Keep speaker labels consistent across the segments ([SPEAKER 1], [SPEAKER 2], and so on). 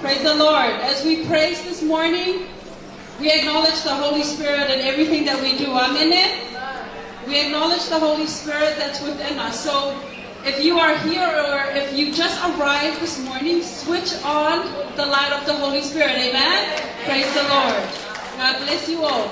[SPEAKER 1] Praise the Lord. As we praise this morning, we acknowledge the Holy Spirit in everything that we do. Amen. We acknowledge the Holy Spirit that's within us. So if you are here or if you just arrived this morning, switch on the light of the Holy Spirit. Amen. Praise the Lord. God bless you all.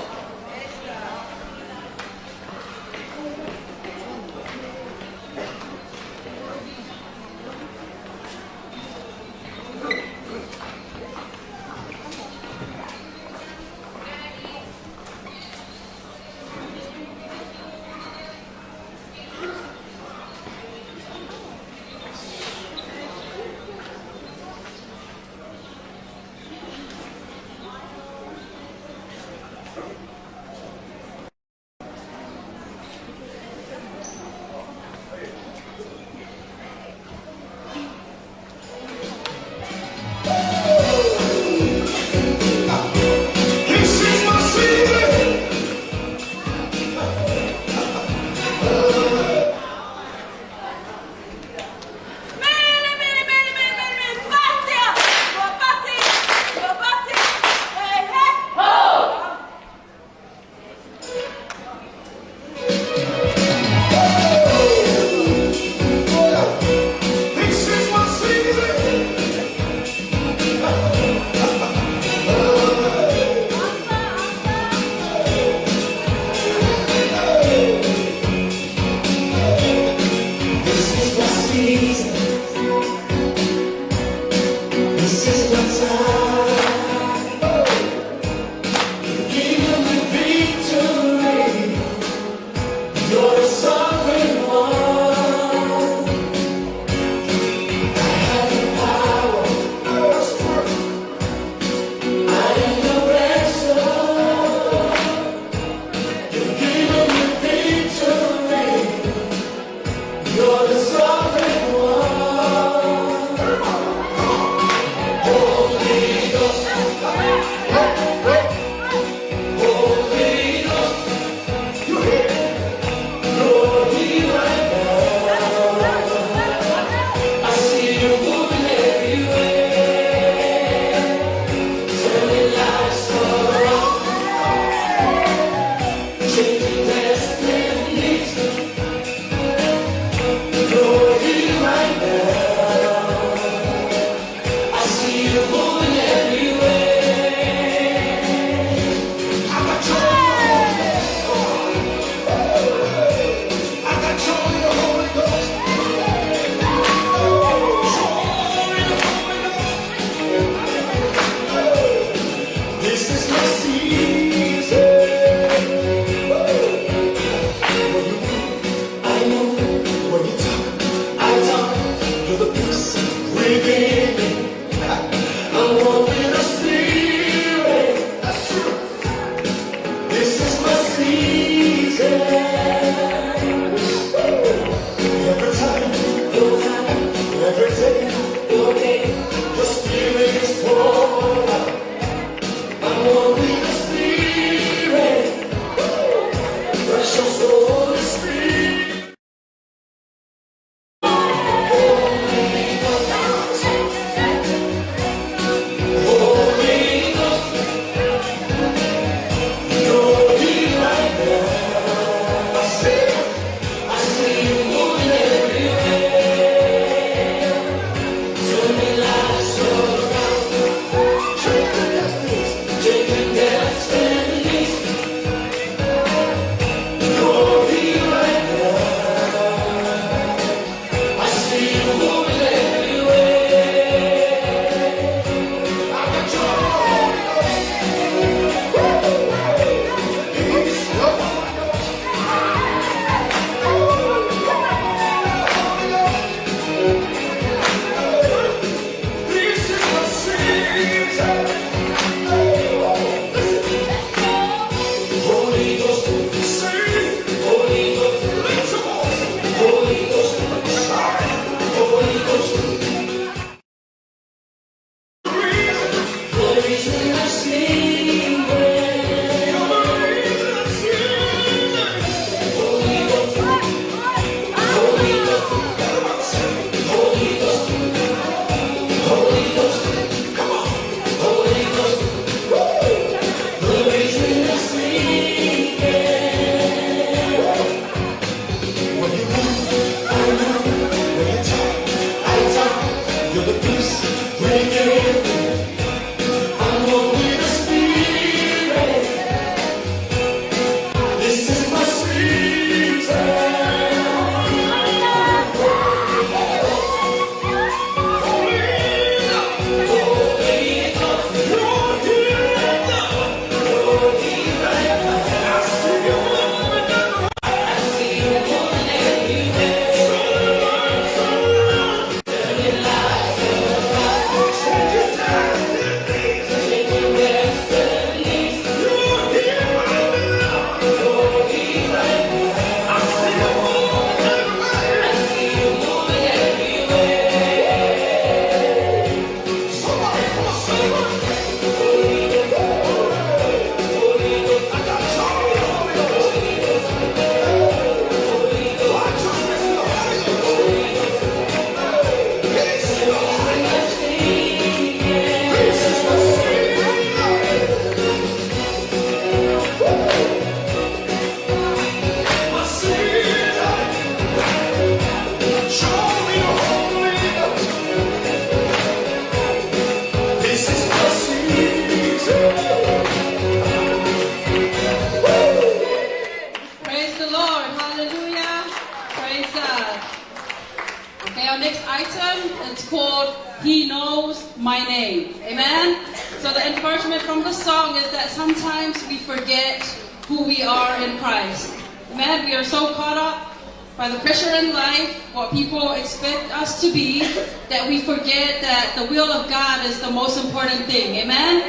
[SPEAKER 1] name. Amen? So the encouragement from the song is that sometimes we forget who we are in Christ. Amen? We are so caught up by the pressure in life, what people expect us to be, that we forget that the will of God is the most important thing. Amen?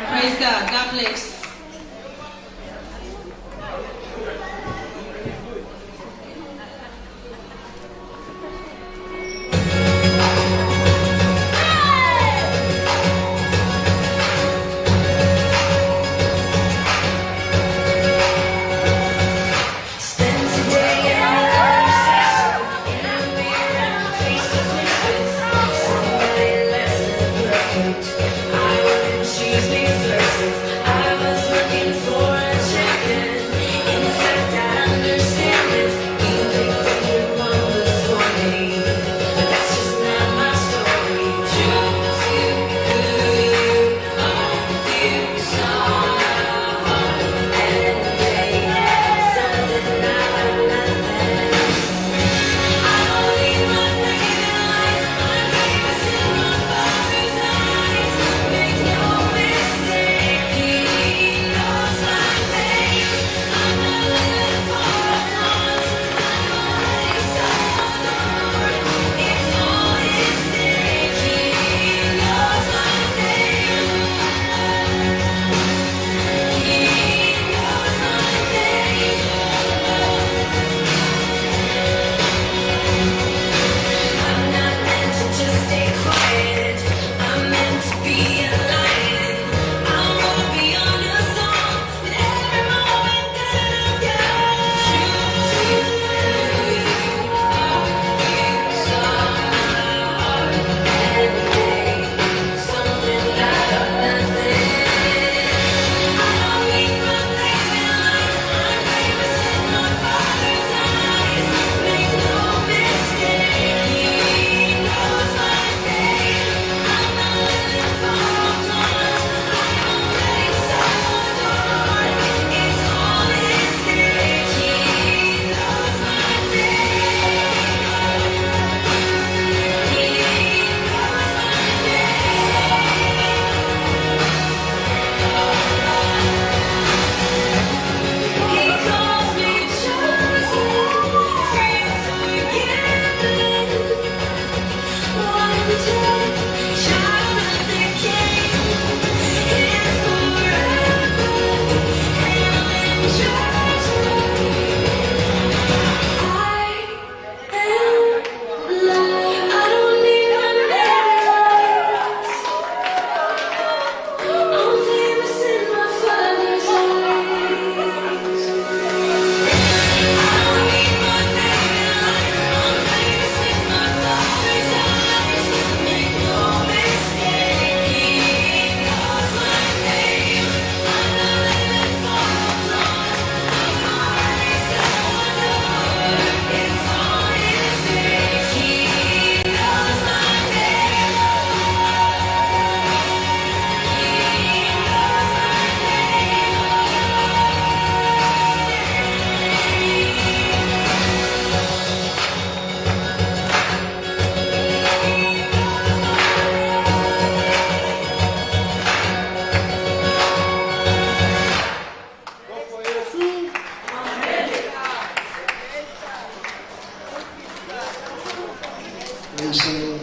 [SPEAKER 1] Praise God. God bless.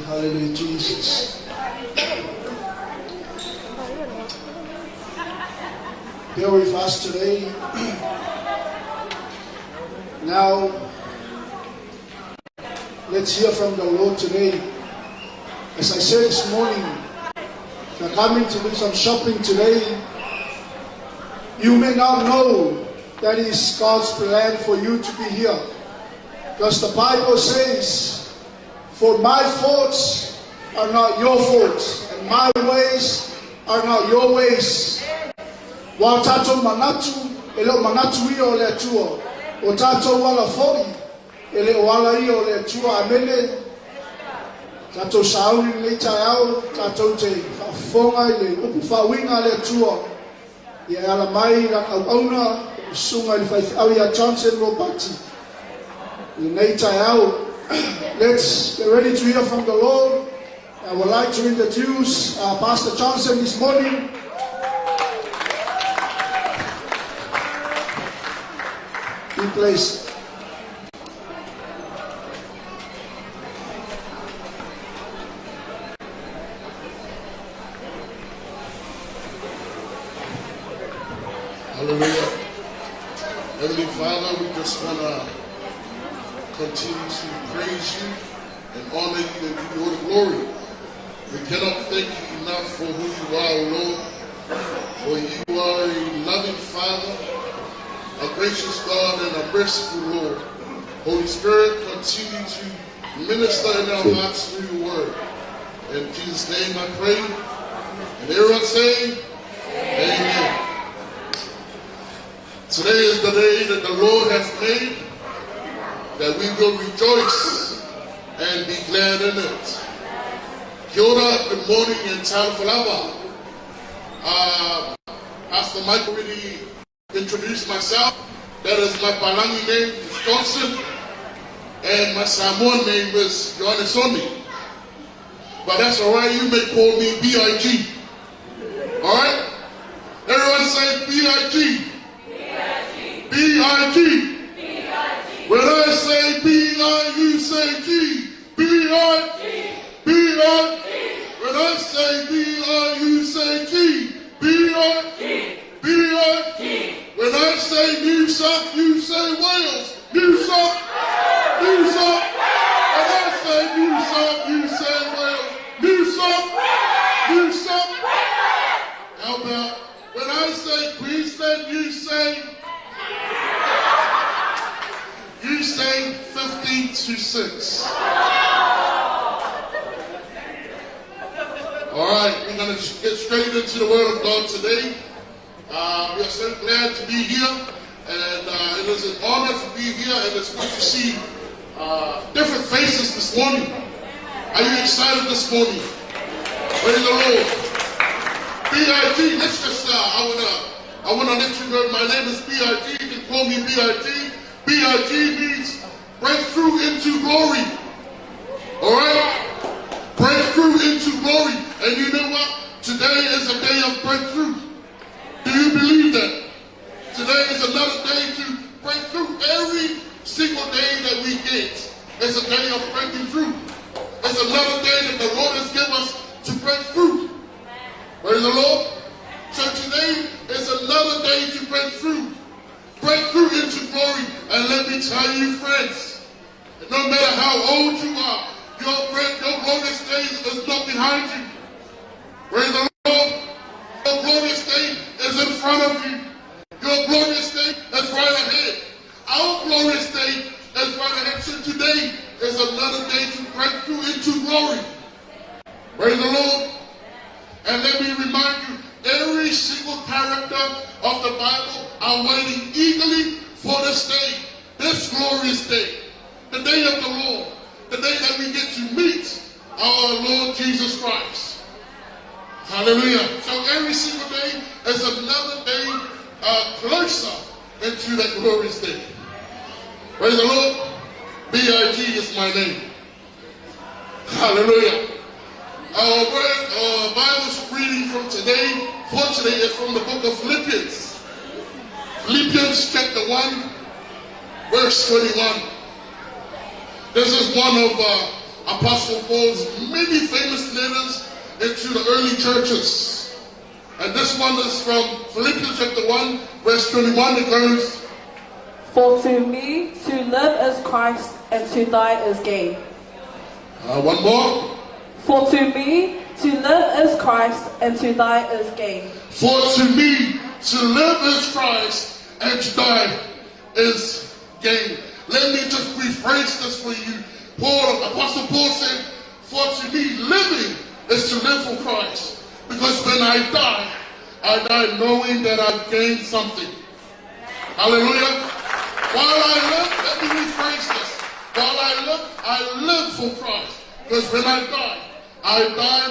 [SPEAKER 2] Hallelujah, Jesus. Bear with us today. Now, let's hear from the Lord today. As I said this morning, if you're coming to do some shopping today, you may not know that is God's plan for you to be here. Because the Bible says, for my thoughts are not your thoughts, and my ways are not your ways. Wa tato manatu, ele manatu iyo le tuo. O tato wala foi, ele wala iyo le tuo amele. Tato sauli le tayao, tato te fonga ile upufa winga le tuo. Ia ala mai la auna sunga le fai awia Johnson Robati. Le tayao. Let's get ready to hear from the Lord. I would like to introduce Pastor Johnson this morning. Be placed.
[SPEAKER 3] Hallelujah. Heavenly Father, we just want to continue to praise you and honor you and give you all the glory. We cannot thank you enough for who you are, Lord. For you are a loving Father, a gracious God, and a merciful Lord. Holy Spirit, continue to minister in our hearts through your word. In Jesus' name I pray. And everyone say, Amen. Today is the day that the Lord has made, that we will rejoice and be glad in it. Kia ora, good morning in Talafalava. Pastor Mike already introduced myself. That is my Palangi name, Johnson, and my Samoan name is Johannes Omi. But that's alright, you may call me B.I.G. Alright? Everyone say B.I.G. B.I.G. When I say B.I., you say G. B.I. B.I. When I say B.I., you say G. B.I. B.I. When I say New South, you say Wales. New South. New South. When I say New South, you say Wales. New South. New South. How about when I say Queensland, you say 50-6. All right, we're going to get straight into the Word of God today. We are so glad to be here, and it is an honor to be here, and it's good to see different faces this morning. Are you excited this morning? Praise the Lord. B.I.G. Let's just, I want to let you know my name is B.I.G. You can call me B.I.G. B.I.G. means breakthrough into glory. All right? Breakthrough into glory. And you know what? Today is a day of breakthrough. Do you believe that? Today is another day to break through. Every single day that we get is a day of breaking through. It's another day that the Lord has given us to break through. Praise the Lord. So today is another day to break through. Break through into glory. And let me tell you, friends, no matter how old you are, your glorious day is not behind you. Praise the Lord. Your glorious day is in front of you. Your glorious day is right ahead. Our glorious day is right ahead. So today is another day to break through into glory. Praise the Lord. And let me remind you, every single character of the Bible are waiting eagerly for this day, this glorious day, the day of the Lord, the day that we get to meet our Lord Jesus Christ. Hallelujah. So every single day is another day closer into that glorious day. Praise the Lord. B.I.G. is my name. Hallelujah. Our Bible reading for today is from the book of Philippians. Philippians chapter 1, verse 21. This is one of Apostle Paul's many famous letters into the early churches. And this one is from Philippians chapter 1, verse 21. It goes,
[SPEAKER 4] For to me to live is Christ, and to die is gain.
[SPEAKER 3] One more.
[SPEAKER 4] For to me to live is Christ, and to die is gain.
[SPEAKER 3] For to me to live is Christ, and to die is gain. Let me just rephrase this for you. Apostle Paul said, for to me living is to live for Christ. Because when I die knowing that I've gained something. Hallelujah. While I live, let me rephrase this. While I live for Christ. Because when I die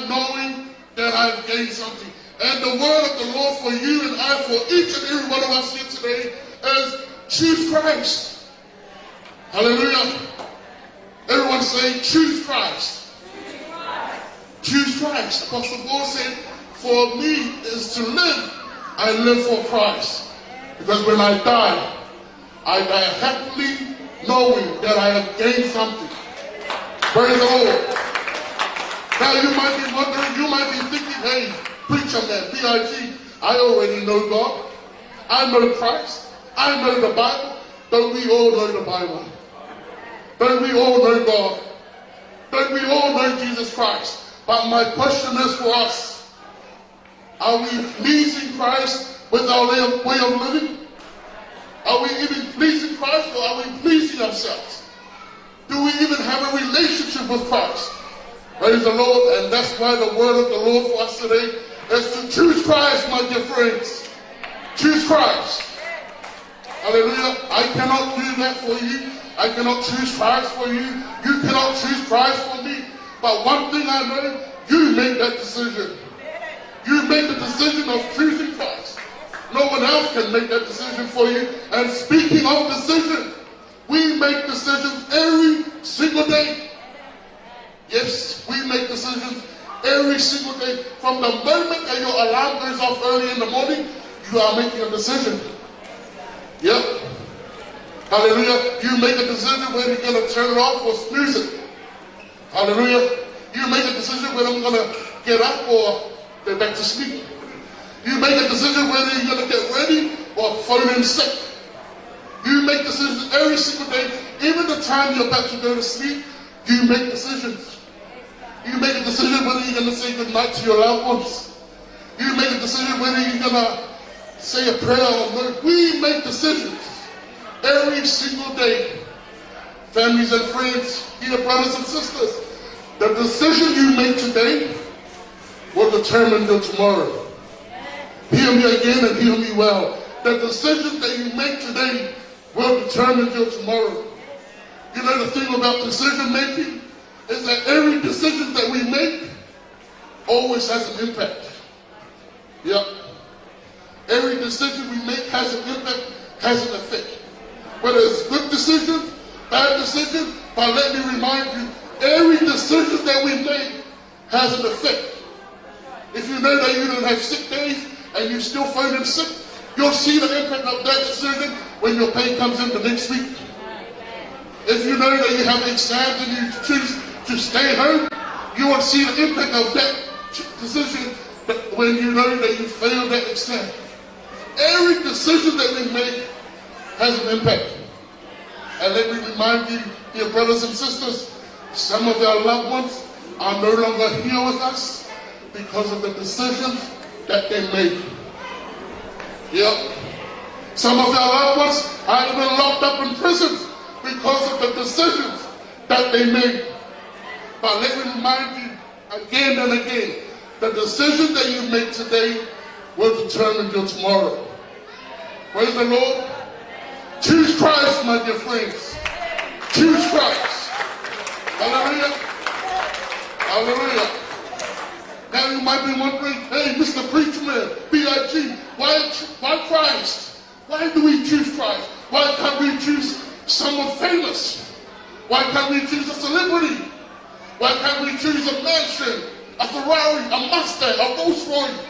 [SPEAKER 3] knowing that I've gained something. And the word of the Lord for you and I, for each and every one of us here today, is choose Christ. Hallelujah. Everyone say, choose Christ. choose Christ. Apostle Paul said, for me is to live, I live for Christ. Because when I die happily knowing that I have gained something. Praise the Lord. Now you might be wondering, you might be thinking, hey, preacher man, B.I.G., I already know God. I know Christ. I know the Bible. Don't we all know the Bible? Don't we all know God? Don't we all know Jesus Christ? But my question is for us, are we pleasing Christ with our way of living? Are we even pleasing Christ, or are we pleasing ourselves? Do we even have a relationship with Christ? Praise the Lord. And that's why the word of the Lord for us today is to choose Christ, my dear friends. Choose Christ. Hallelujah. I cannot do that for you. I cannot choose Christ for you. You cannot choose Christ for me. But one thing I know, you make that decision. You make the decision of choosing Christ. No one else can make that decision for you. And speaking of decision, we make decisions every single day. Yes, we make decisions every single day. From the moment that your alarm goes off early in the morning, you are making a decision. Yep. Hallelujah. You make a decision whether you're going to turn it off or snooze it. Hallelujah. You make a decision whether I'm going to get up or go back to sleep. You make a decision whether you're going to get ready or phone in sick. You make decisions every single day. Even the time you're about to go to sleep, you make decisions. You make a decision whether you're going to say goodnight to your loved ones. You make a decision whether you're going to say a prayer or not. We make decisions every single day. Families and friends, dear brothers and sisters, the decision you make today will determine your tomorrow. Hear me again and hear me well. The decisions that you make today will determine your tomorrow. You know, the thing about decision making is that every decision that we make always has an impact. Yep. Every decision we make has an impact, has an effect. Whether it's good decision, bad decision, but let me remind you, every decision that we make has an effect. If you know that you don't have sick days and you still phone in sick, you'll see the impact of that decision when your pay comes in the next week. If you know that you have exams and you choose to stay home, you will see the impact of that decision when you know that you failed that exam. Every decision that we make has an impact. And let me remind you, dear brothers and sisters, some of our loved ones are no longer here with us because of the decisions that they made. Yep. Some of our loved ones are even locked up in prisons because of the decisions that they made. But let me remind you again and again, the decision that you make today will determine your tomorrow. Praise the Lord. Choose Christ, my dear friends. Choose Christ. Hallelujah. Hallelujah. Now you might be wondering, hey, Mr. Preachman, B.I.G., why Christ? Why do we choose Christ? Why can't we choose someone famous? Why can't we choose a celebrity? Why can't we choose a mansion, a Ferrari, a Mustang, a Rolls Royce?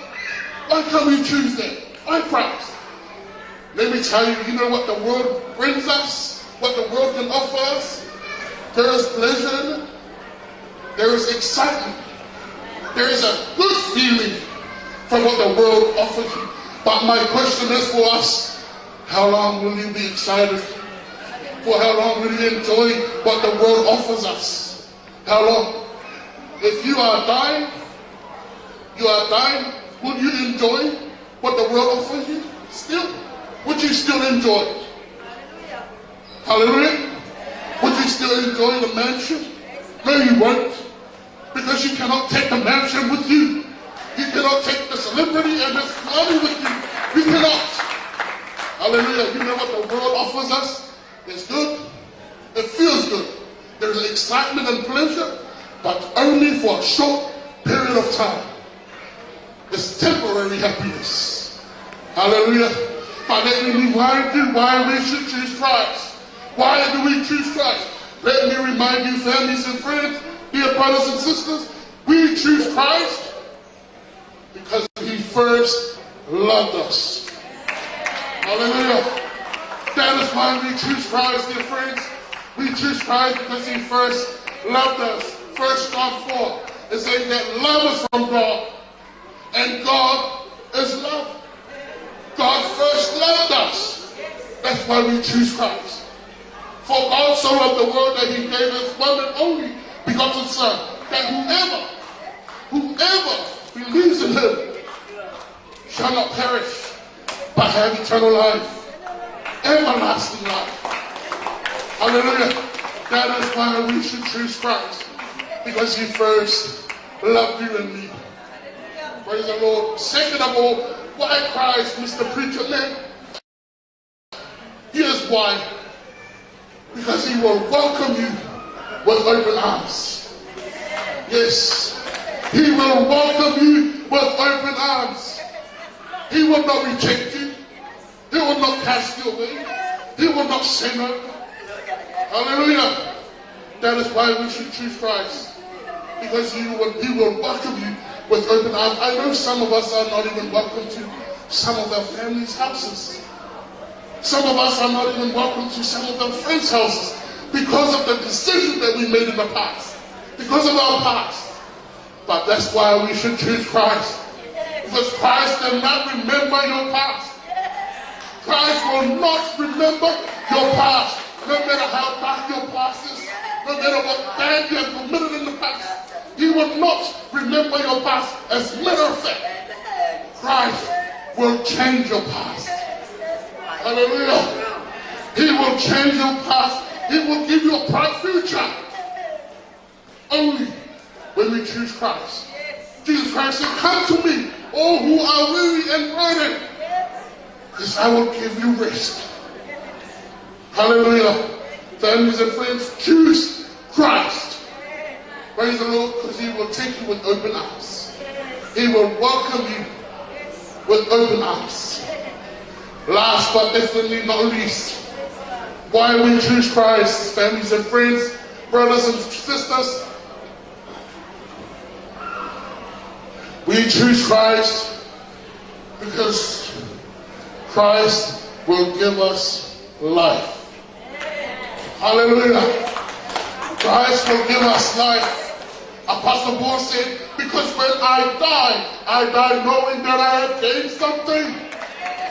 [SPEAKER 3] Why can't we choose that? Why Christ? Let me tell you, you know what the world brings us? What the world can offer us? There is pleasure in it. There is excitement. There is a good feeling from what the world offers you. But my question is for us, how long will you be excited? For how long will you enjoy what the world offers us? How long? If you are dying, will you enjoy what the world offers you? Still? Would you still enjoy it? Hallelujah? Would you still enjoy the mansion? No, you won't. Because you cannot take the mansion with you. You cannot take the celebrity and his money with you. You cannot. Hallelujah. You know what the world offers us? It's good. It feels good. There's excitement and pleasure, but only for a short period of time. It's temporary happiness. Hallelujah. But let me remind you why we should choose Christ. Why do we choose Christ? Let me remind you, families and friends, dear brothers and sisters, We choose Christ because he first loved us. Hallelujah. That is why we choose Christ, dear friends. We choose Christ because he first loved us. 1 John 4 is saying that love is from God, and God is love. God first loved us. That's why we choose Christ. For God so loved the world that he gave his one and only begotten Son, that whoever believes in him shall not perish, but have eternal life, everlasting life. Hallelujah. That is why we should choose Christ, because he first loved you and me. Praise the Lord. Second of all, why Christ, Mr. Preacher Man? Here's why. Because he will welcome you with open arms. Yes. He will welcome you with open arms. He will not reject you. He will not cast you away. He will not say no. Hallelujah. That is why we should choose Christ. Because he will welcome you with open arms. I know some of us are not even welcome to some of our families' houses. Some of us are not even welcome to some of our friends' houses because of the decision that we made in the past. Because of our past. But that's why we should choose Christ. Because Christ does not remember your past. Christ will not remember your past. No matter how dark your past is, no matter what bad you have committed in the past, he will not remember your past. As a matter of fact, Christ will change your past. Hallelujah. He will change your past. He will give you a bright future. Only when we choose Christ. Jesus Christ said, come to me, all who are weary and burdened, because I will give you rest. Hallelujah. Families and friends, choose Christ. Praise the Lord, because he will take you with open arms. He will welcome you with open arms. Last but definitely not least, why we choose Christ, families and friends, brothers and sisters. We choose Christ because Christ will give us life. Hallelujah. Christ will give us life. Apostle Paul said, because when I die knowing that I have gained something.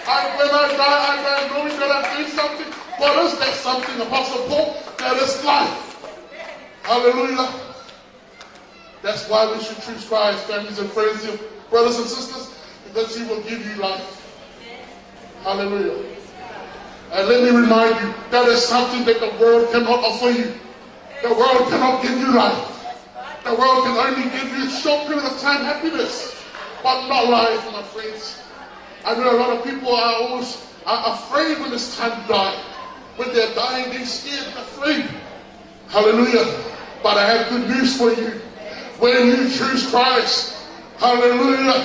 [SPEAKER 3] When I die knowing that I've gained something. What is that something, Apostle Paul? That is life. Hallelujah. That's why we should choose Christ, families and friends, brothers and sisters, because he will give you life. Hallelujah. And let me remind you, that is something that the world cannot offer you. The world cannot give you life. The world can only give you a short period of time happiness, but not life, my friends. I know a lot of people are afraid when it's time to die. When they're dying, they're scared and afraid. Hallelujah. But I have good news for you. When you choose Christ, hallelujah,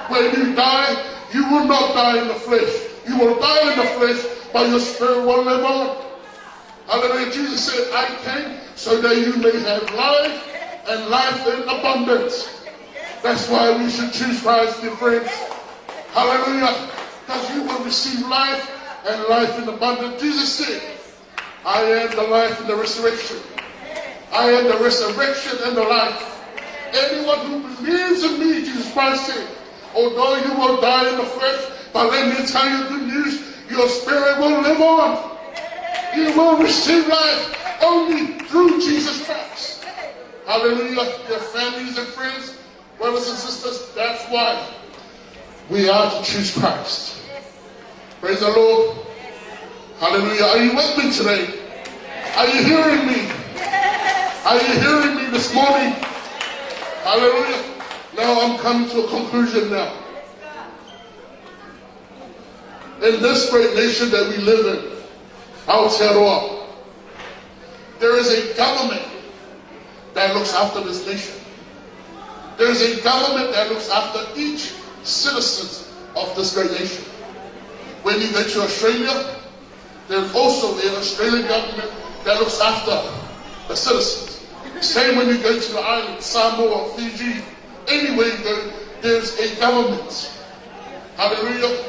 [SPEAKER 3] when you die, you will not die in the flesh. You will die in the flesh, but your spirit will live on. Hallelujah. Jesus said, I came so that you may have life and life in abundance. That's why we should choose Christ, dear friends. Hallelujah. Because you will receive life and life in abundance. Jesus said, I am the life and the resurrection. I am the resurrection and the life. Anyone who believes in me, Jesus Christ said, although you will die in the flesh, but let me tell you good news, your spirit will live on. You will receive life only through Jesus Christ. Hallelujah. Your families and friends, brothers and sisters, that's why we are to choose Christ. Praise the Lord. Hallelujah. Are you with me today? Are you hearing me? Are you hearing me this morning? Hallelujah. Now I'm coming to a conclusion now. In this great nation that we live in, Aotearoa, there is a government that looks after this nation. There is a government that looks after each citizen of this great nation. When you go to Australia, there's also an Australian government that looks after the citizens. Same when you go to the island, Samoa, Fiji, anywhere you go, there's a government. Hallelujah.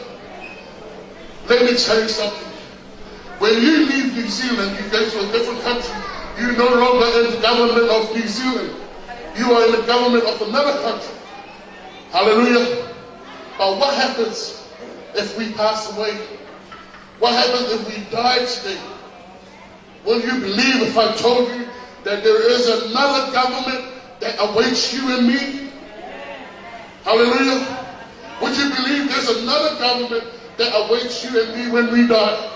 [SPEAKER 3] Let me tell you something. When you leave New Zealand, you go to a different country, you're no longer in the government of New Zealand. You are in the government of another country. Hallelujah. But what happens if we pass away? What happens if we die today? Will you believe if I told you that there is another government that awaits you and me? Hallelujah. Would you believe there's another government that awaits you and me when we die?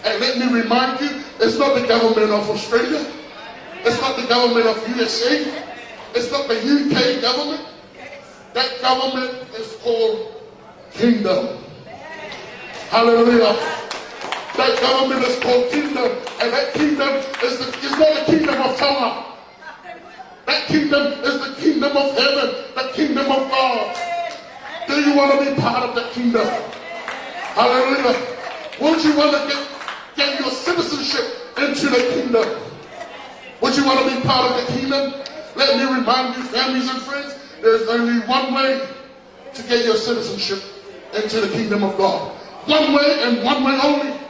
[SPEAKER 3] And let me remind you, it's not the government of Australia. It's not the government of USA. It's not the UK government. That government is called Kingdom. Hallelujah. That government is called Kingdom. And that kingdom is not the kingdom of Tonga. That kingdom is the kingdom of heaven, the kingdom of God. Do you want to be part of that kingdom? Hallelujah. Would you want to get your citizenship into the kingdom? Would you want to be part of the kingdom? Let me remind you, families and friends, there's only one way to get your citizenship into the kingdom of God. One way and one way only.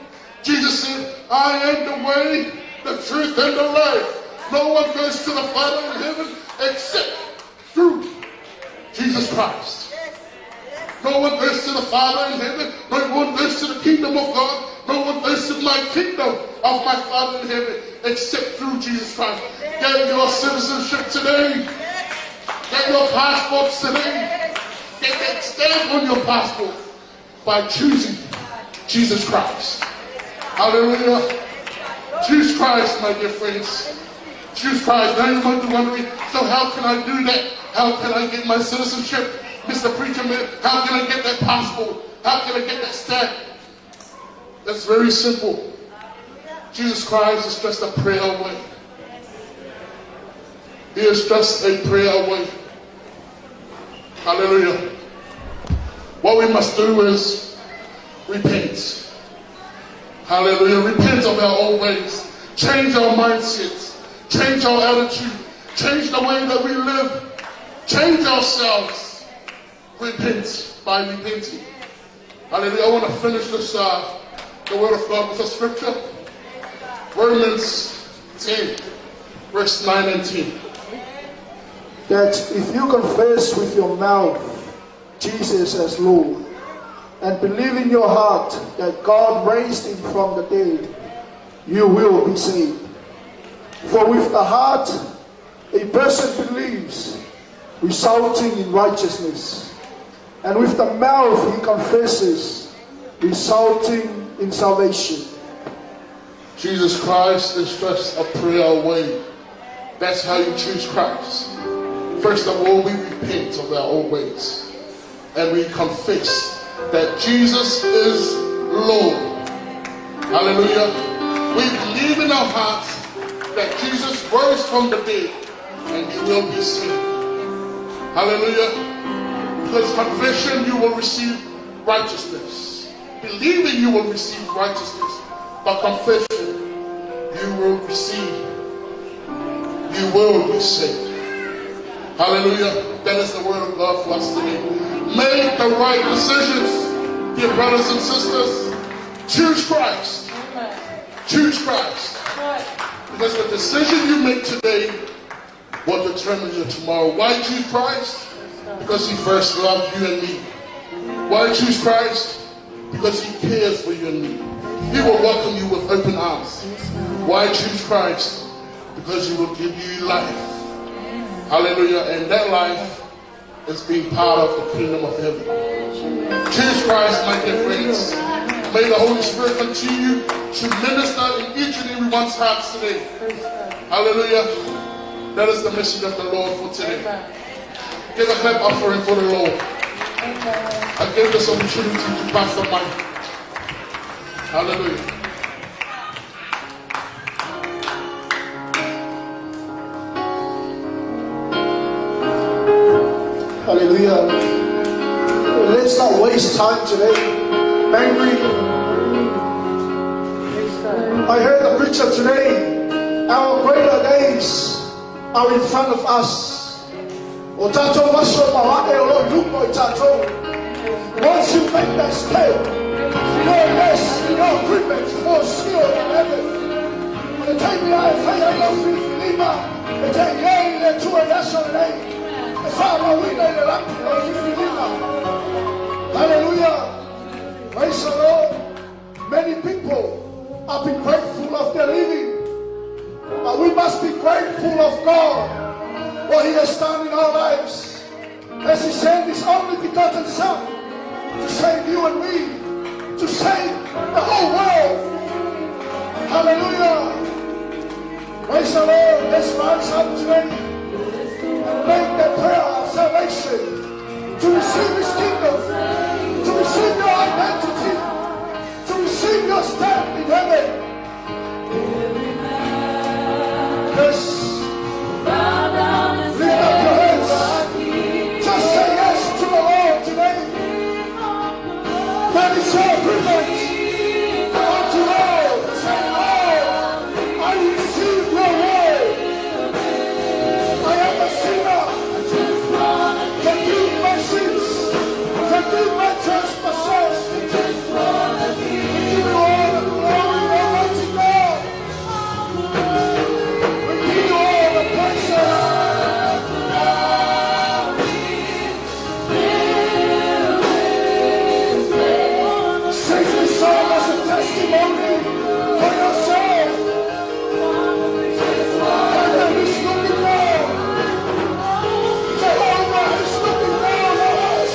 [SPEAKER 3] Jesus said, I am the way, the truth, and the life. No one goes to the Father in heaven except through Jesus Christ. No one goes to the Father in heaven. No one goes to the kingdom of God. No one goes to my kingdom of my Father in heaven except through Jesus Christ. Get your citizenship today. Get your passports today. Get that stamp on your passport by choosing Jesus Christ. Hallelujah. Choose Christ, my dear friends. Choose Christ. Now you might be wondering, so how can I do that? How can I get my citizenship? Mr. Preacher Man, how can I get that passport? How can I get that stamp? That's very simple. Jesus Christ is just a prayer away. He is just a prayer away. Hallelujah. What we must do is repent. Hallelujah. Repent of our old ways. Change our mindsets. Change our attitude. Change the way that we live. Change ourselves. Repent by repenting. Hallelujah. I want to finish this, the word of God with a scripture. Romans 10, verse 9 and 10.
[SPEAKER 2] That if you confess with your mouth Jesus as Lord, and believe in your heart that God raised him from the dead, you will be saved. For with the heart a person believes, resulting in righteousness, and with the mouth he confesses, resulting in salvation.
[SPEAKER 3] Jesus Christ is just a prayer away. That's how you choose Christ. First of all, we repent of our old ways, and we confess that Jesus is Lord. Hallelujah. We believe in our hearts that Jesus rose from the dead, and you will be saved. Hallelujah. Because confession, you will receive righteousness. Believing, you will receive righteousness. But confession, you will receive. You will be saved. Hallelujah. That is the word of God for us today. Make the right decisions, dear brothers and sisters. Choose Christ. Choose Christ. Because the decision you make today will determine your tomorrow. Why choose Christ? Because he first loved you and me. Why choose Christ? Because he cares for you and me. He will welcome you with open arms. Why choose Christ? Because he will give you life. Hallelujah. And that life is being part of the kingdom of heaven. Choose Christ, my dear friends. May the Holy Spirit continue to minister in each and everyone's hearts today. Hallelujah. That is the message of the Lord for today. Give a clap offering for the Lord. I give this opportunity to Pastor Mike. Hallelujah.
[SPEAKER 2] Hallelujah. Let's not waste time today angry. I heard the preacher today, our greater days are in front of us. Otato washo mawane olo lupo itato. Once you make that step, your yes, your agreement, more skill in heaven. The time I fire love with Lima, the time I let to a national name. The father we know the land of Lima. Hallelujah. Praise the Lord. Many people have been grateful of their living. But we must be grateful of God, what He has done in our lives. As He sent His only begotten Son to save you and me, to save the whole world. Hallelujah. Praise the Lord. Let's rise up today and make that prayer of salvation, to receive His kingdom, to receive your identity, to receive your stamp in heaven. Yes. Lift up your hands. Just say yes to the Lord today. That is your privilege. Come to Lord. Say, Lord, I receive your word. I am a sinner. Forgive my sins. Forgive my trespasses. Give you all the glory, Almighty God. Give you all the praises. Sing this song as a testimony for yourself. Heaven is looking down. Jehovah is looking down on us.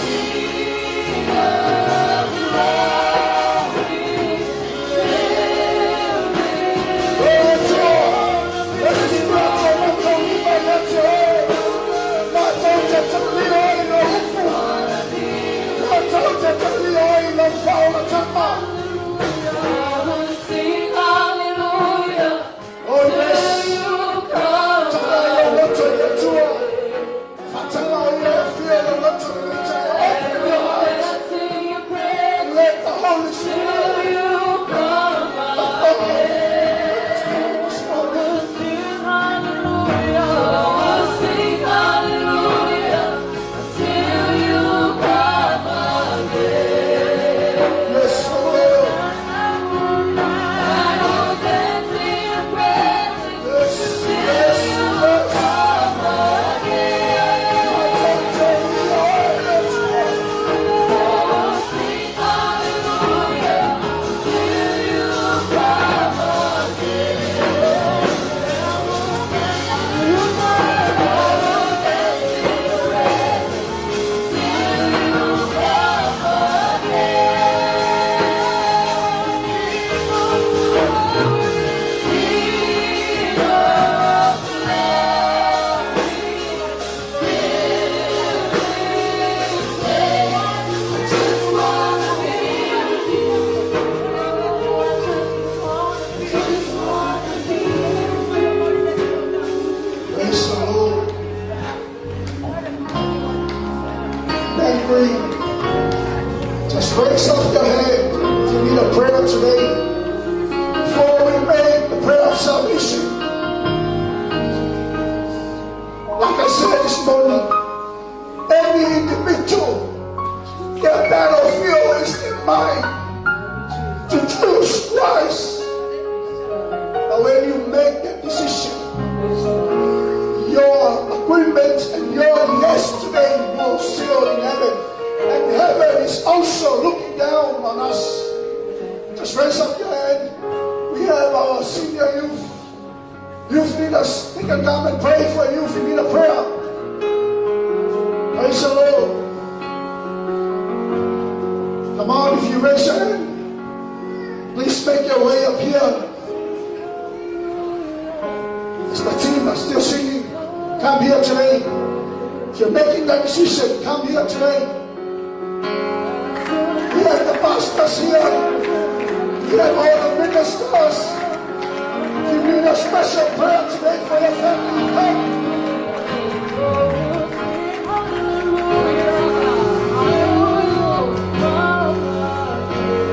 [SPEAKER 2] Let the Holy Spirit just raise up your hand if you need a prayer today. Before we make the prayer of salvation, like I said this morning, every individual, their battlefield is in mind to choose Christ. But when you make that decision, your agreement and your yes today will seal in heaven. And heaven is also looking down on us. Just raise up your hand. We have our senior youth leaders. They can come and pray for you if you need a prayer. Praise the Lord. Come on, if you raise your hand, please make your way up here. As the team are still singing, come here today. If you're making that decision, come here today. We have the pastors here. We have all the ministers. If you need a special prayer today for your family, come.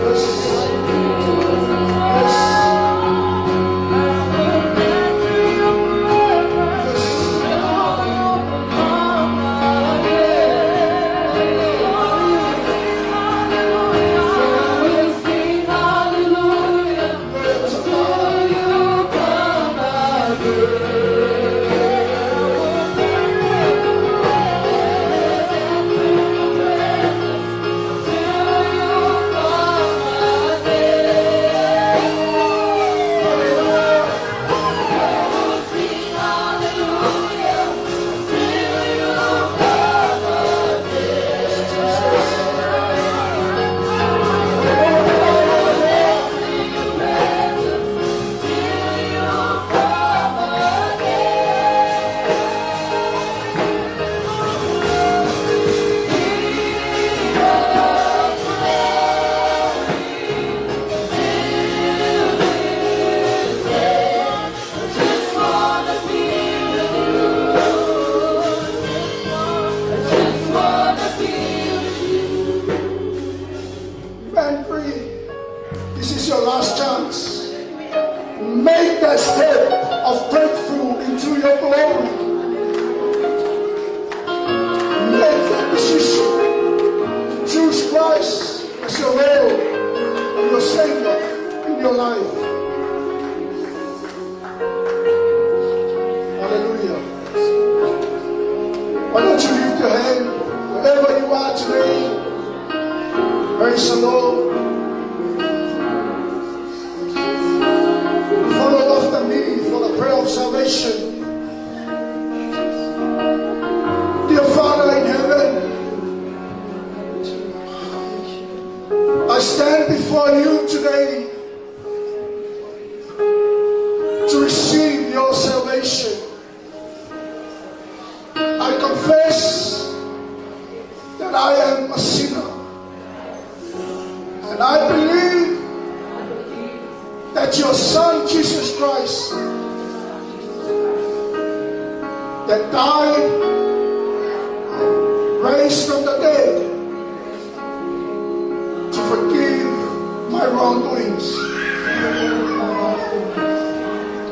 [SPEAKER 2] Yes. your last chance. Make that step of breakthrough into your glory. Make that decision to choose Christ as your Lord and your Savior in your life. Hallelujah. Why don't you lift your hand wherever you are today? Praise the Lord. Follow after me for the prayer of salvation. Dear Father in heaven, I stand before you today to receive your salvation. I confess that I am a sinner, and I believe that your Son Jesus Christ, that died, raised from the dead to forgive my wrongdoings.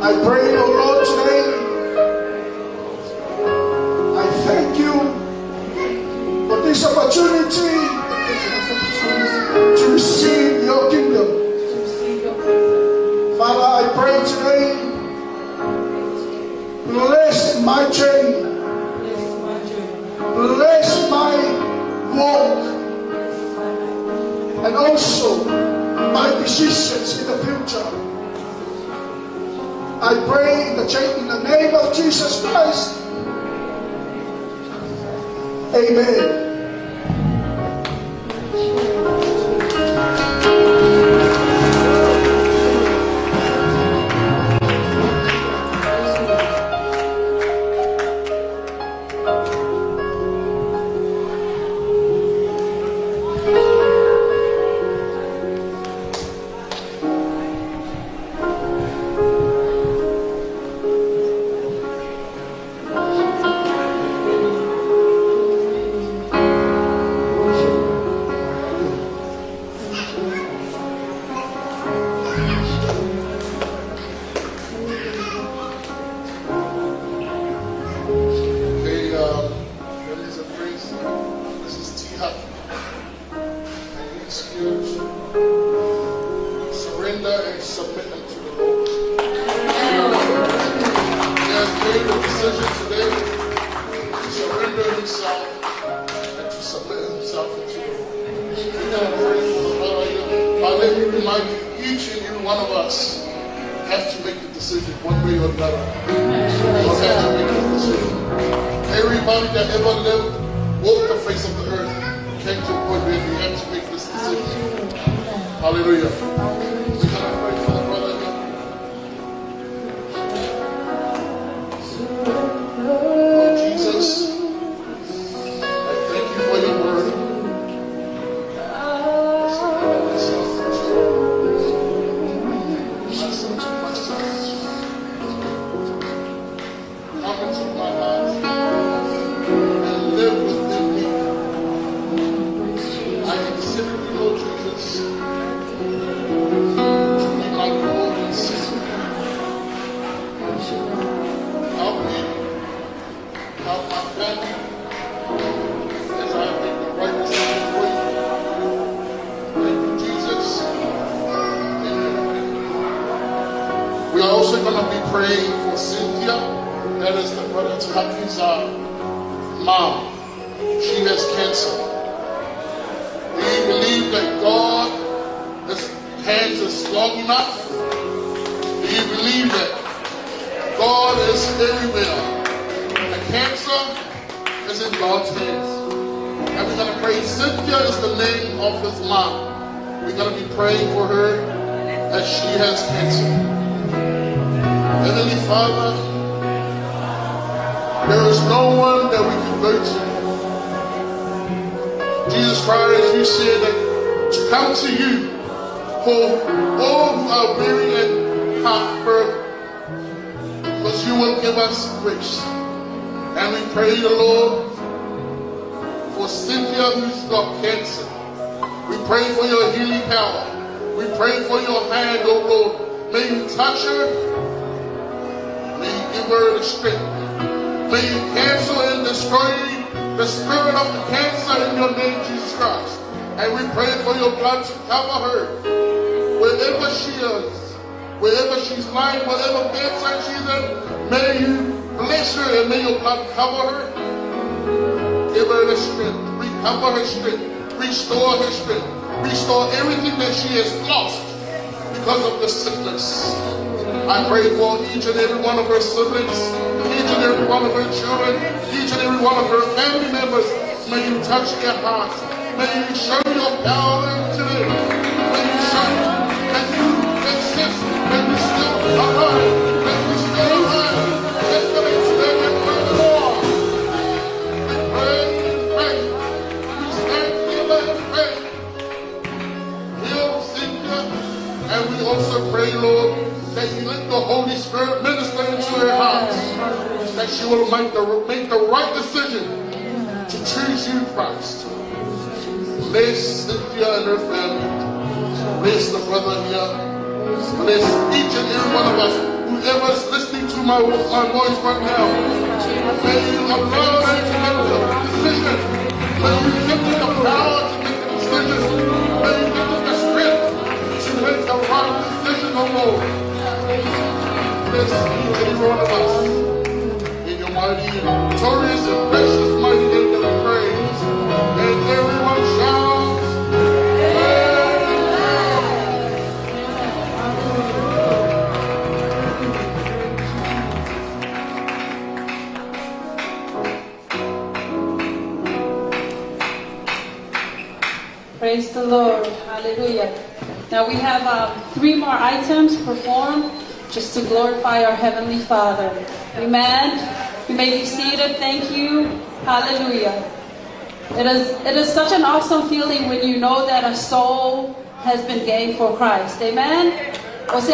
[SPEAKER 2] I pray, O Lord, today, I thank you for this opportunity to receive your kingdom. Father, I pray today, bless my journey, bless my walk, and also my decisions in the future. I pray in the name of Jesus Christ. Amen.
[SPEAKER 3] We pray for your hand, oh Lord. May you touch her. May you give her the strength. May you cancel and destroy the spirit of the cancer in your name, Jesus Christ. And we pray for your blood to cover her. Wherever she is, wherever she's lying, whatever bedside she's in, may you bless her and may your blood cover her. Give her the strength. Recover her strength. Restore her strength. Restore everything that she has lost because of the sickness. I pray for each and every one of her siblings, each and every one of her children, each and every one of her family members. May you touch their hearts. May you show your power to them. May you show that you exist, that you still alive, that you still alive, that you stand and pray more. We pray in faith. We stand together in faith. Heal Cynthia, and we also pray, Lord, that you let the Holy Spirit minister into her heart, that she will make the right decision to choose you, Christ. Bless Cynthia and her family. Bless the brother here. Bless each and every one of us, whoever is listening to my voice right now. May you allow them to make the decision. May you give them the power to make the decision. May you give them the strength to make the right decision, O Lord. Bless each and every one of us. In your mighty, victorious, and precious mighty name that we praise. And everyone shouts,
[SPEAKER 1] Praise the Lord. Hallelujah. Now we have 3 more items performed just to glorify our Heavenly Father. Amen. You may be seated. Thank you. Hallelujah. It is such an awesome feeling when you know that a soul has been gained for Christ. Amen. Amen.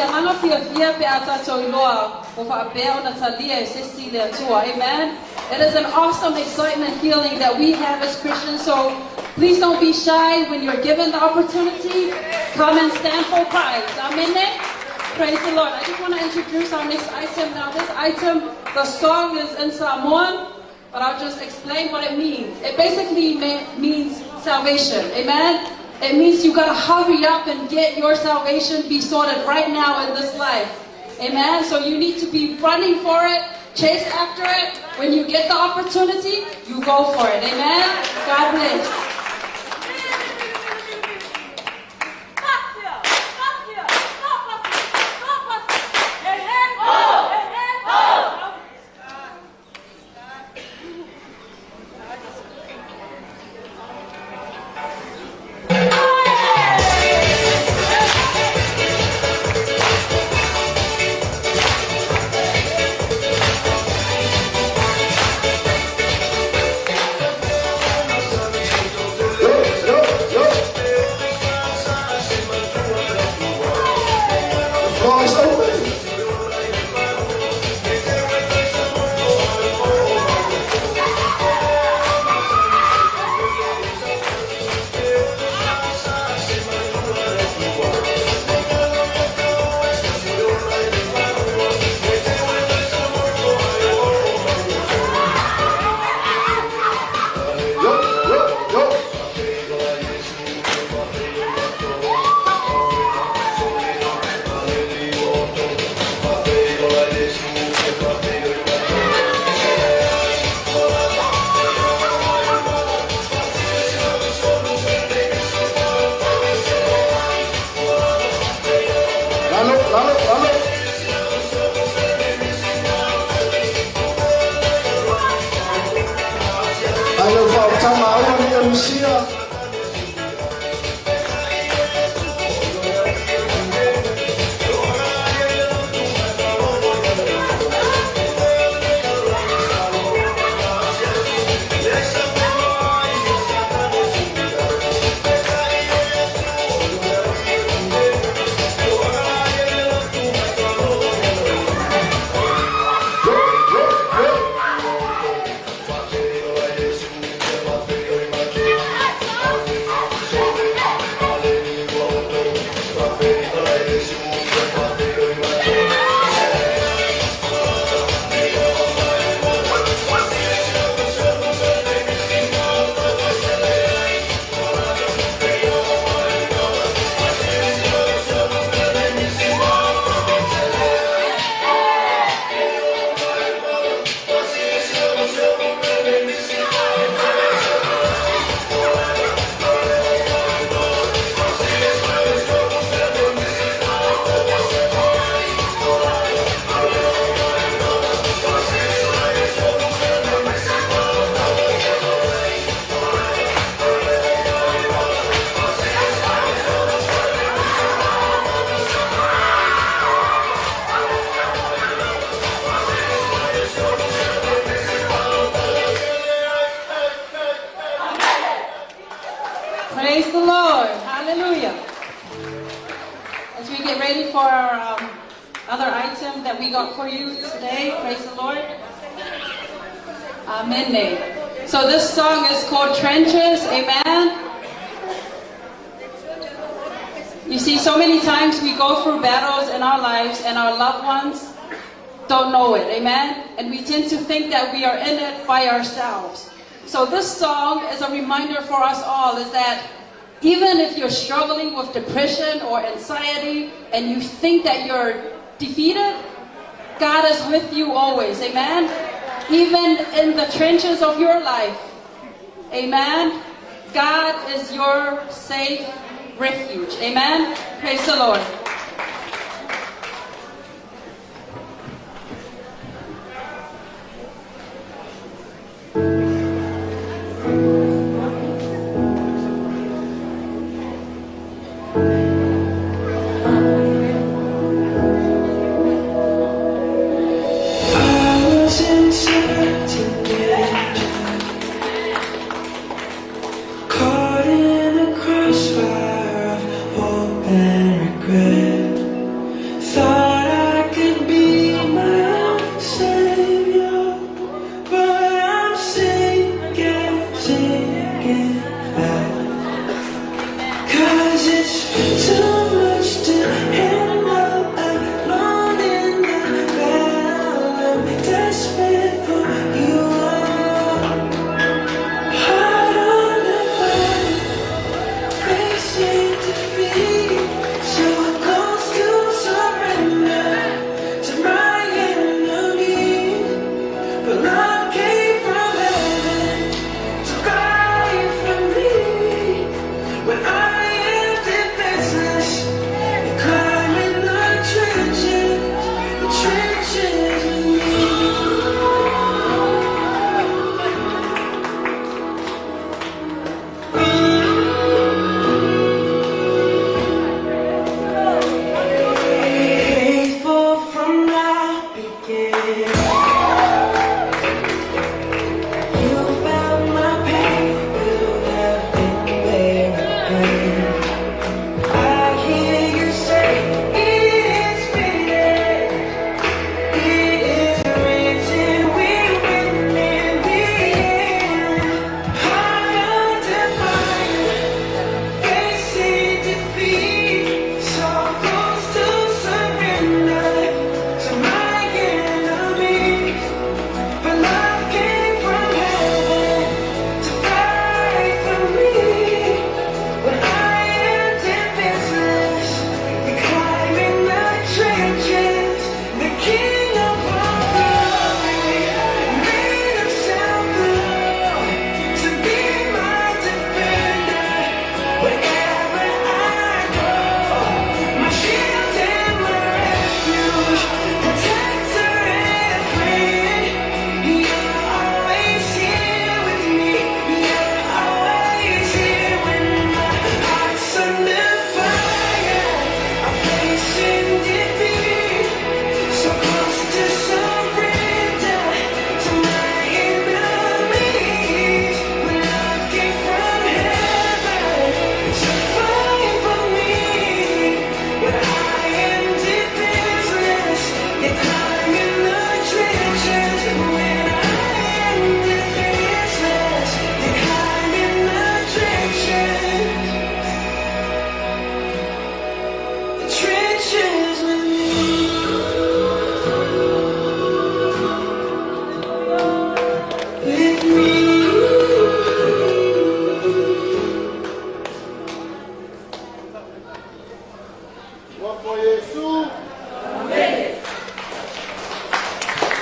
[SPEAKER 1] It is an awesome excitement feeling that we have as Christians. So please don't be shy when you're given the opportunity. Come and stand for Christ. Amen. Praise the Lord. I just want to introduce our next item. Now this item, the song is in Samoan, but I'll just explain what it means. It basically means salvation. Amen. It means you got to hurry up and get your salvation be sorted right now in this life. Amen. So you need to be running for it. Chase after it. When you get the opportunity, you go for it. Amen. God bless. Lord. Hallelujah. As we get ready for our other item that we got for you today, praise the Lord. Amen. So this song is called Trenches. Amen. You see, so many times we go through battles in our lives and our loved ones don't know it. Amen. And we tend to think that we are in it by ourselves. So this song is a reminder for us all is that even if you're struggling with depression or anxiety and you think that you're defeated, God is with you always. Amen. Even in the trenches of your life. Amen. God is your safe refuge. Amen. Praise the Lord.
[SPEAKER 5] Caught in a crossfire of hope and regret.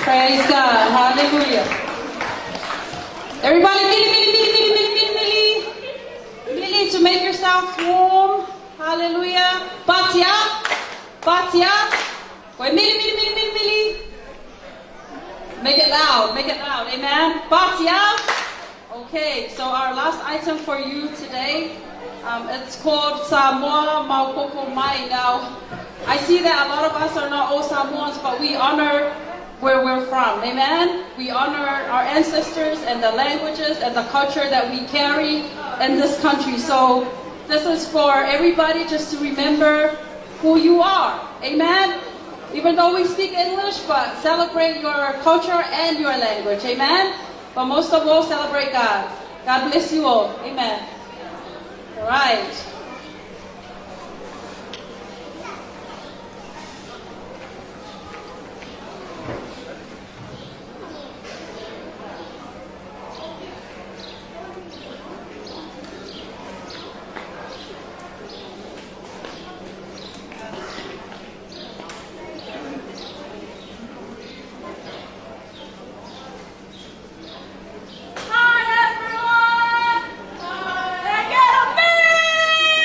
[SPEAKER 1] Praise God. Hallelujah. Everybody, Millie, to make yourself warm. Hallelujah. Batia. Wait, Millie. Make it loud. Amen. Batia. Okay, so our last item for you today, it's called Samoa Maukoko Mai. Now, I see that a lot of us are not all Samoans, but we honor where we're from. Amen. We honor our ancestors and the languages and the culture that we carry in this country. So This is for everybody just to remember who you are. Amen? Even though we speak English, but celebrate your culture and your language. Amen? But most of all, celebrate God. God bless you all. Amen. All right. Hi everyone! They're gonna be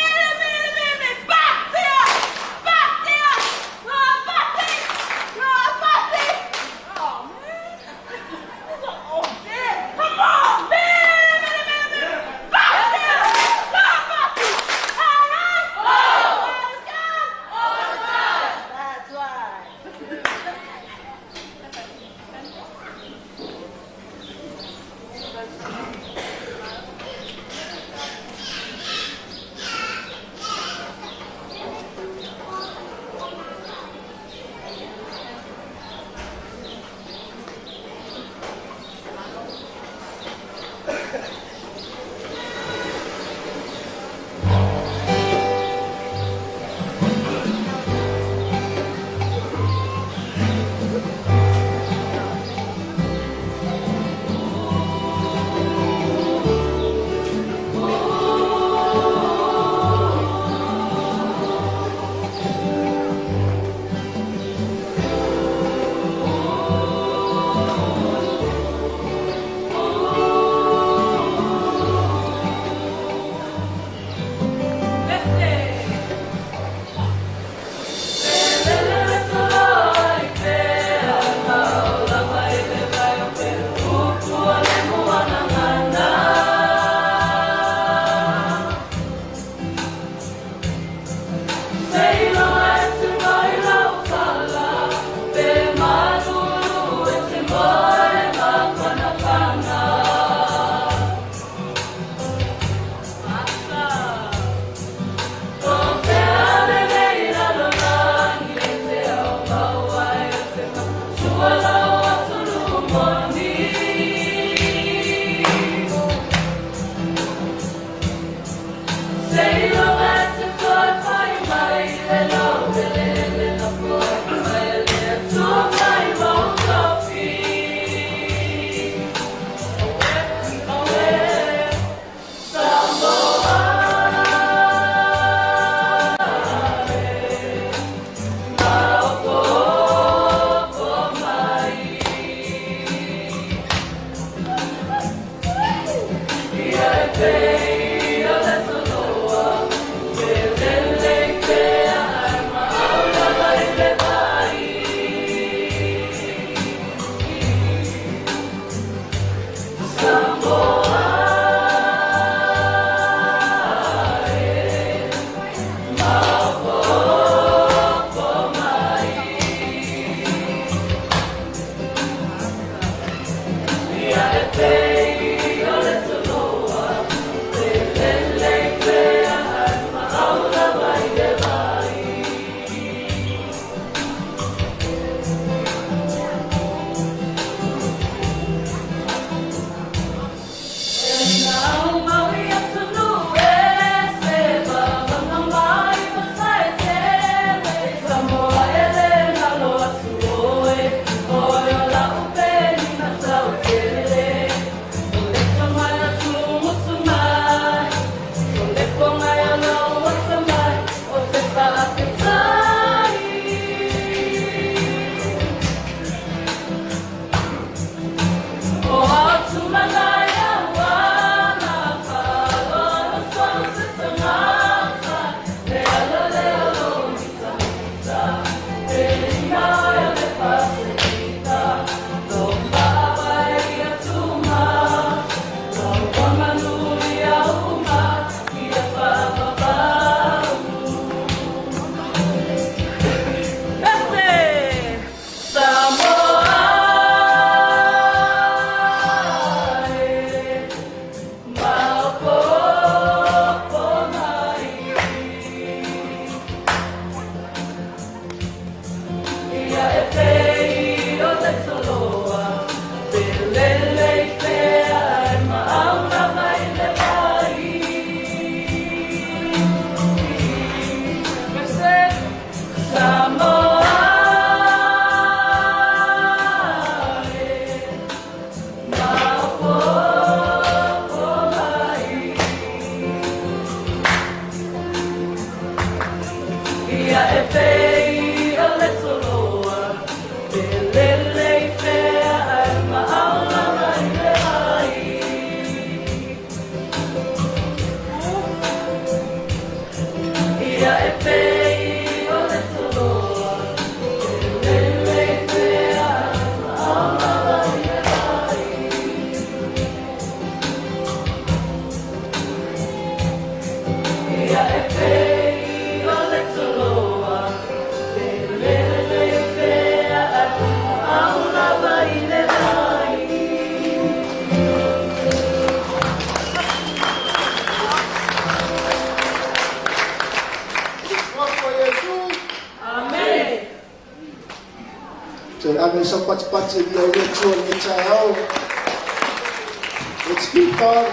[SPEAKER 2] Let's give God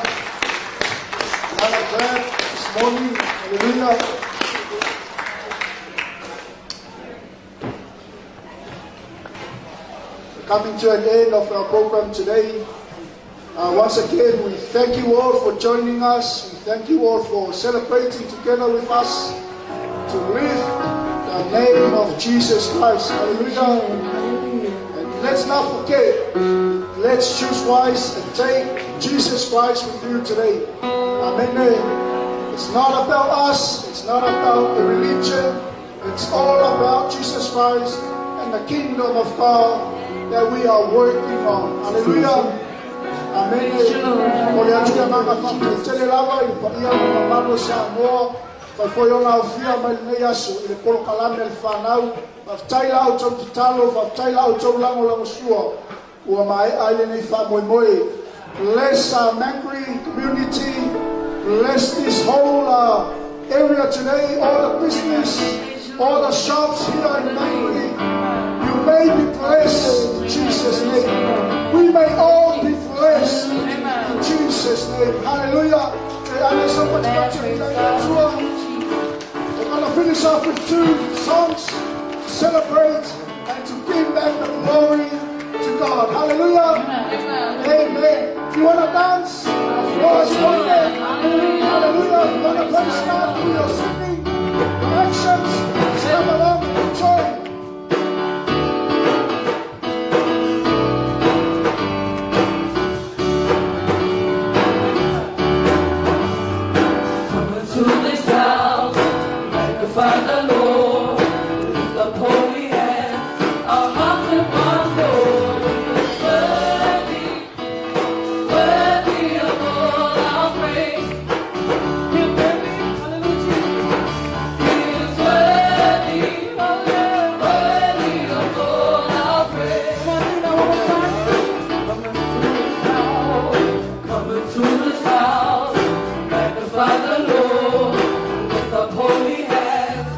[SPEAKER 2] another clap this morning. Hallelujah. We're coming to an end of our program today. Once again, we thank you all for joining us. We thank you all for celebrating together with us to lift the name of Jesus Christ. Hallelujah. And let's not forget, let's choose wise and take Jesus Christ with you today. Amen. It's not about us. It's not about the religion. It's all about Jesus Christ and the kingdom of God that we are working on. Hallelujah. Amen. Bless our Mangry community. Bless this whole area today. All the business, all the shops here in Mangry. You may be blessed in Jesus' name. We may all be blessed in Jesus' name. Hallelujah. We're going to finish off with 2 songs to celebrate and to give back the glory to God. Hallelujah. Amen. If you want to dance, Lord's wonder. Hallelujah. If you want to praise God through your singing, your actions, come along and enjoy.
[SPEAKER 5] Holy hands.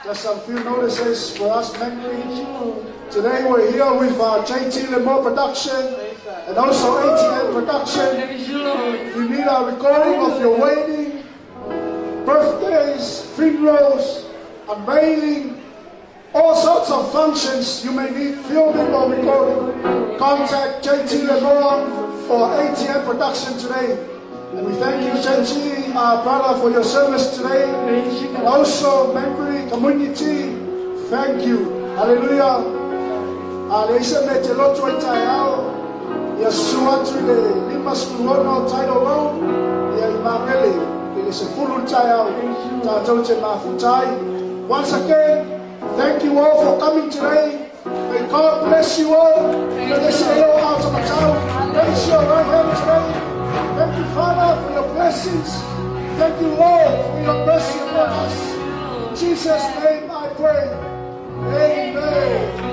[SPEAKER 2] Just some few notices for us members. Today we're here with JT Lemore Production and also ATN Production. If you need a recording of your wedding, birthdays, funerals, unveiling, all sorts of functions you may need filming or recording, contact JT Lemore or ATN Production today. And we thank you, JT, our brother, for your service today. And also, Membry community, thank you. Hallelujah. Alisa meteloto itayao. Yesua tule limas kurono title road. Ya imamele. It is a full itayao. Tatoche mafutai. Once again, thank you all for coming today. May God bless you all. Let us say all out of the town. Raise your right hand today. Thank you, Father, for your blessings. Thank you, Lord, for your mercy upon us. In Jesus' name I pray. Amen.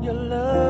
[SPEAKER 5] your love.